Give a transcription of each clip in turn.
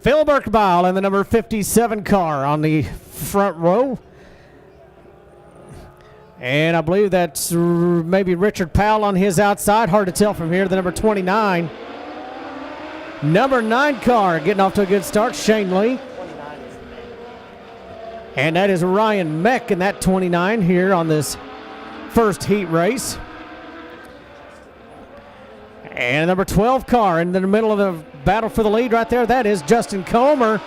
Phil Burkybile in the number 57 car on the front row. And I believe that's maybe Richard Powell on his outside. Hard to tell from here. The number 29. Number 9 car getting off to a good start. Shane Lee. And that is Ryan Mech in that 29 here on this first heat race. And number 12 car in the middle of the battle for the lead right there. That is Justin Comer.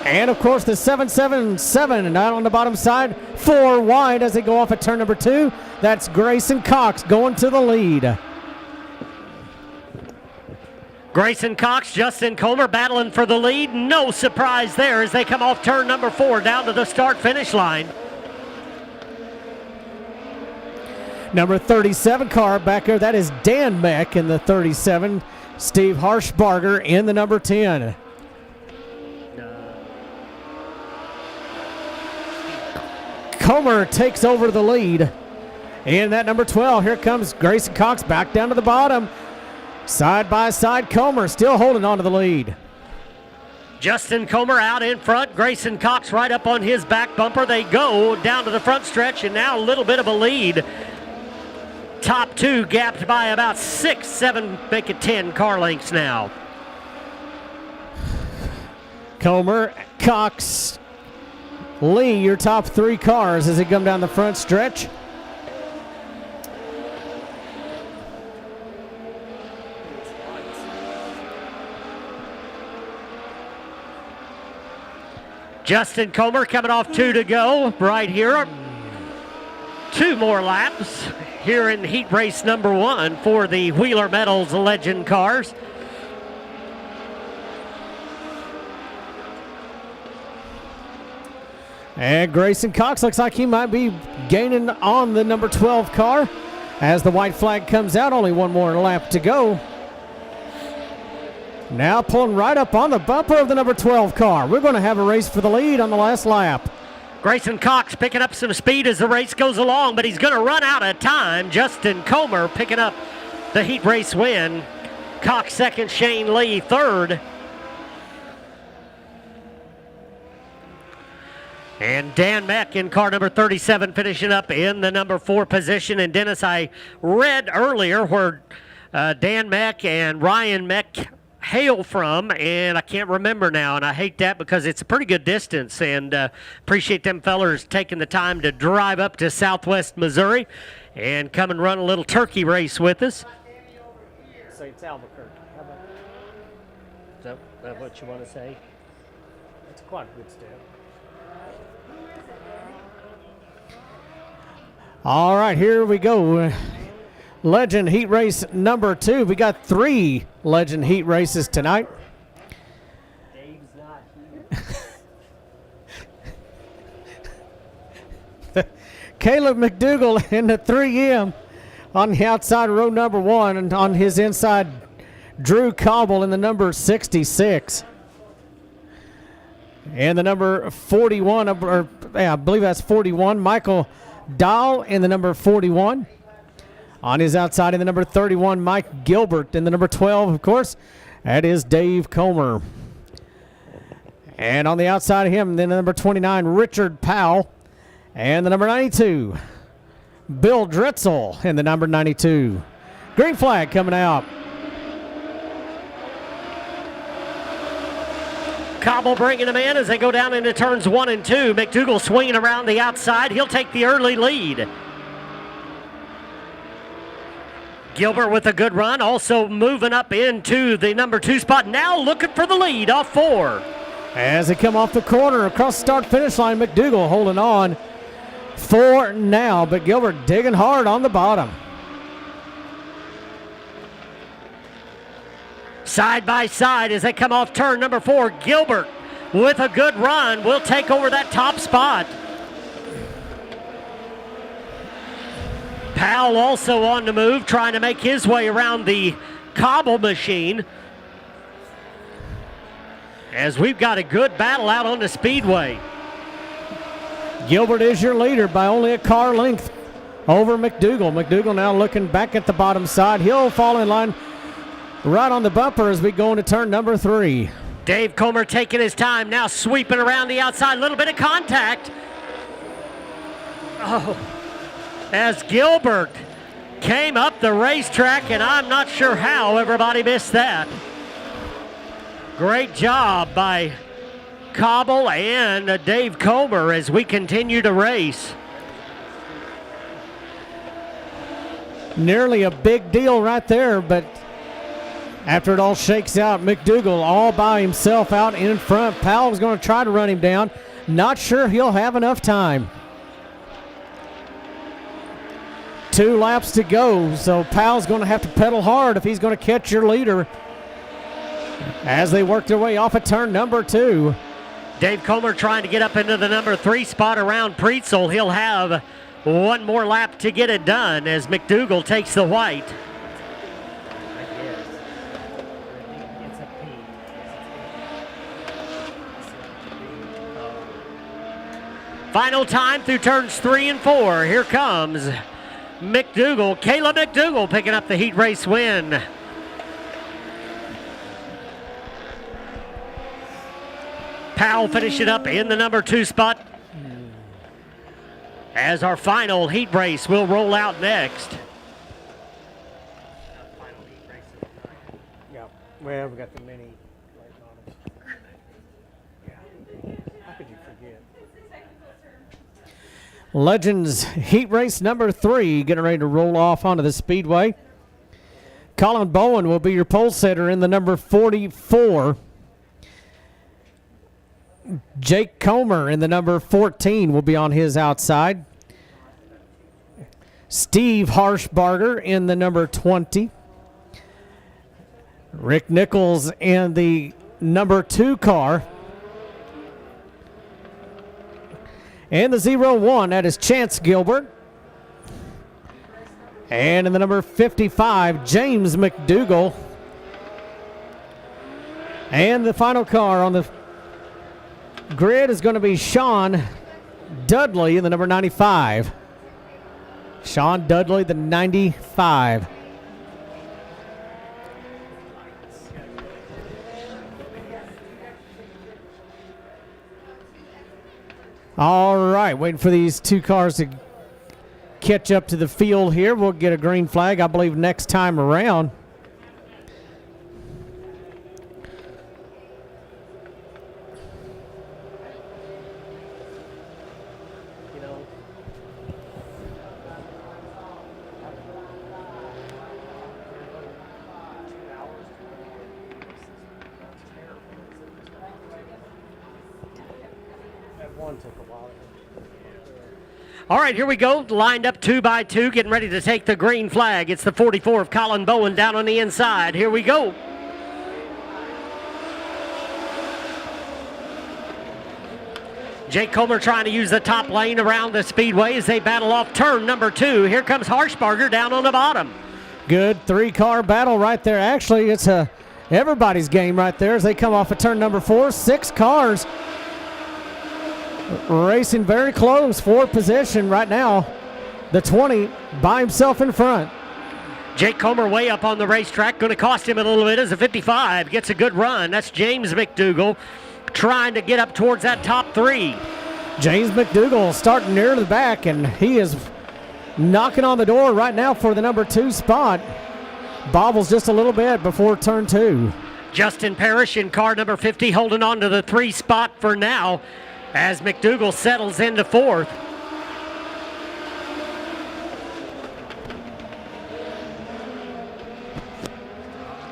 And, of course, the 777 out on the bottom side, 4 wide as they go off at turn number 2. That's Grayson Cox going to the lead. Grayson Cox, Justin Comer battling for the lead. No surprise there as they come off turn number 4 down to the start-finish line. Number 37 car back there, that is Dan Mech in the 37. Steve Harshbarger in the number 10. Comer takes over the lead. In that number 12, here comes Grayson Cox back down to the bottom. Side by side, Comer still holding on to the lead. Justin Comer out in front. Grayson Cox right up on his back bumper. They go down to the front stretch, and now a little bit of a lead. Top 2 gapped by about 6, 7, make it 10 car lengths now. Comer, Cox, Lee, your top 3 cars as they come down the front stretch. Justin Comer coming off 2 to go right here. 2 more laps here in heat race number 1 for the Wheeler Metals Legend cars. And Grayson Cox looks like he might be gaining on the number 12 car as the white flag comes out. Only 1 more lap to go. Now pulling right up on the bumper of the number 12 car. We're going to have a race for the lead on the last lap. Grayson Cox picking up some speed as the race goes along, but he's going to run out of time. Justin Comer picking up the heat race win. Cox second, Shane Lee third. And Dan Mech in car number 37 finishing up in the number 4 position. And Dennis, I read earlier where Dan Mech and Ryan Mech hail from, and I can't remember now, and I hate that because it's a pretty good distance, and appreciate them fellers taking the time to drive up to Southwest Missouri and come and run a little turkey race with us. So it's Albuquerque. How about that? Is that what you want to say? That's quite a good step. All right, here we go. Legend Heat Race number 2. We got 3 Legend Heat Races tonight. Dave's not here. Caleb Mcdugle in the 3M on the outside, row number 1, and on his inside, Drew Cobble in the number 66. And the number 41, I believe that's 41, Michael Dill in the number 41. On his outside in the number 31, Mike Gilbert. In the number 12, of course, that is Dave Comer. And on the outside of him, then the number 29, Richard Powell. And the number 92, Bill Prietzel in the number 92. Green flag coming out. Cobble bringing them in as they go down into turns 1 and 2. Mcdugle swinging around the outside. He'll take the early lead. Gilbert with a good run, also moving up into the number 2 spot. Now looking for the lead off 4. As they come off the corner across the start-finish line, Mcdugle holding on for now, but Gilbert digging hard on the bottom. Side by side as they come off turn number 4. Gilbert with a good run will take over that top spot. Powell also on the move, trying to make his way around the Cobble machine. As we've got a good battle out on the speedway. Gilbert is your leader by only a car length over Mcdugle. Mcdugle now looking back at the bottom side. He'll fall in line right on the bumper as we go into turn number 3. Dave Comer taking his time now, sweeping around the outside. A little bit of contact. Oh, as Gilbert came up the racetrack, and I'm not sure how everybody missed that. Great job by Cobble and Dave Comer as we continue to race. Nearly a big deal right there, but after it all shakes out, Mcdugle all by himself out in front. Powell's going to try to run him down. Not sure he'll have enough time. 2 laps to go, so Powell's going to have to pedal hard if he's going to catch your leader as they work their way off of turn number 2. Dave Comer trying to get up into the number 3 spot around Prietzel. He'll have one more lap to get it done as Mcdugle takes the white. Final time through turns 3 and 4. Here comes Mcdugle. Caleb Mcdugle picking up the heat race win. Powell finishing up in the number 2 spot as our final heat race will roll out next. Yeah, well, we got the mini. How could you forget? Legends heat race number 3 getting ready to roll off onto the speedway. Colin Bowen will be your pole setter in the number 44. Jake Comer in the number 14 will be on his outside. Steve Harshbarger in the number 20. Rick Nichols in the number 2 car. And the 0-1, that is Chance Gilbert. And in the number 55, James Mcdugle. And the final car on the grid is going to be Sean Dudley in the number 95. Sean Dudley, the 95. All right, waiting for these 2 cars to catch up to the field here. We'll get a green flag, I believe, next time around. All right, here we go. Lined up 2 by 2, getting ready to take the green flag. It's the 44 of Colin Bowen down on the inside. Here we go. Jake Comer trying to use the top lane around the speedway as they battle off turn number 2. Here comes Harshbarger down on the bottom. Good 3-car battle right there. Actually, it's everybody's game right there as they come off of turn number 4. 6 cars racing very close for position right now. The 20 by himself in front. Jake Comer way up on the racetrack. Going to cost him a little bit as the 55 gets a good run. That's James Mcdugle trying to get up towards that top 3. James Mcdugle starting near the back, and he is knocking on the door right now for the number 2 spot. Bobbles just a little bit before turn 2. Justin Parrish in car number 50 holding on to the 3 spot for now as Mcdugle settles into 4th.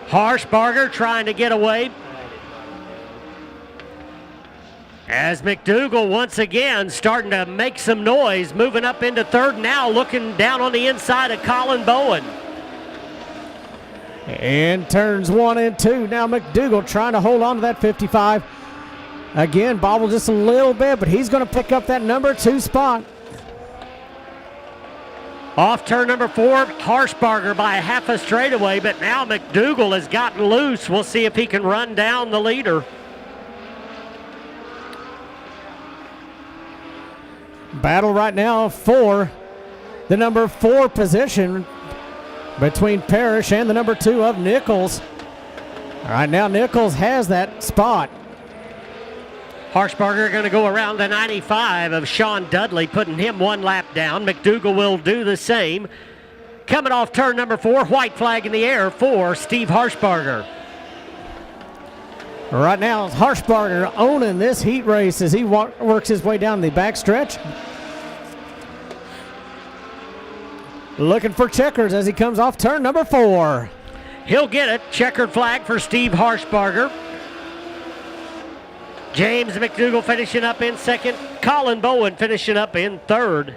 Harshbarger trying to get away as Mcdugle once again starting to make some noise, moving up into 3rd now, looking down on the inside of Colin Bowen. And turns 1 and 2. Now Mcdugle trying to hold on to that 55. Again, bobble just a little bit, but he's going to pick up that number 2 spot. Off turn number 4, Harshbarger by a half a straightaway, but now Mcdugle has gotten loose. We'll see if he can run down the leader. Battle right now for the number 4 position between Parrish and the number 2 of Nichols. All right, now Nichols has that spot. Harshbarger going to go around the 95 of Sean Dudley, putting him one lap down. Mcdugle will do the same. Coming off turn number 4, white flag in the air for Steve Harshbarger. Right now, Harshbarger owning this heat race as he works his way down the back stretch. Looking for checkers as he comes off turn number 4. He'll get it. Checkered flag for Steve Harshbarger. James Mcdugle finishing up in second. Colin Bowen finishing up in third.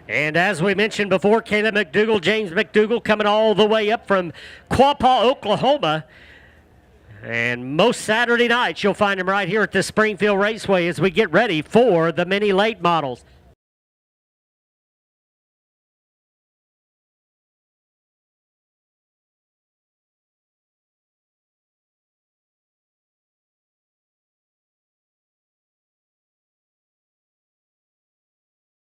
And as we mentioned before, Caleb Mcdugle, James Mcdugle coming all the way up from Quapaw, Oklahoma. And most Saturday nights, you'll find him right here at the Springfield Raceway as we get ready for the mini late models.